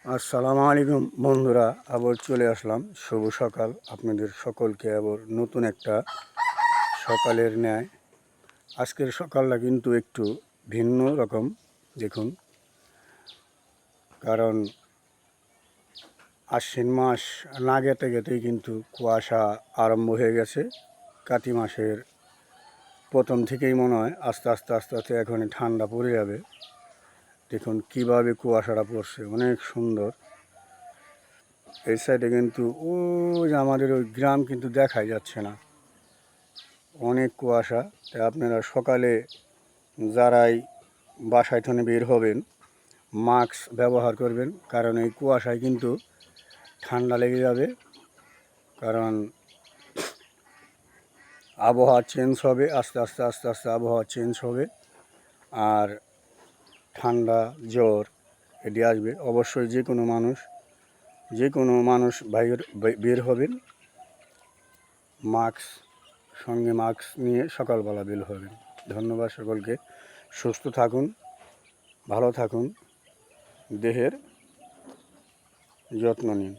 আসসালামু আলাইকুম বন্ধুরা, আবার চলে আসলাম। শুভ সকাল আপনাদের সকলকে, আবার নতুন একটা সকালের ন্যায়। আজকের সকালটা কিন্তু একটু ভিন্ন রকম দেখুন, কারণ আশ্বিন মাস না গেতে গেতেই কিন্তু কুয়াশা আরম্ভ হয়ে গেছে। কাতি মাসের প্রথম থেকেই মনে হয় আস্তে আস্তে আস্তে আস্তে এখনই ঠান্ডা পড়ে যাবে। দেখুন কিভাবে কুয়াশাটা পড়ছে, অনেক সুন্দর। এই সাইডে কিন্তু ওই যে আমাদের ওই গ্রাম কিন্তু দেখাই যাচ্ছে না, অনেক কুয়াশা। তাই আপনারা সকালে যারাই বাসায় থেকে বের হবেন মাস্ক ব্যবহার করবেন, কারণ এই কুয়াশায় কিন্তু ঠান্ডা লেগে যাবে। কারণ আবহাওয়া চেঞ্জ হবে, আস্তে আস্তে আস্তে আস্তে আবহাওয়া চেঞ্জ হবে, আর ঠান্ডা জ্বর এটি আসবে। অবশ্যই যে কোনো মানুষ বের হবেন সঙ্গে মাস্ক নিয়ে সকালবেলা বের হবেন। ধন্যবাদ সকলকে। সুস্থ থাকুন, ভালো থাকুন, দেহের যত্ন নিন।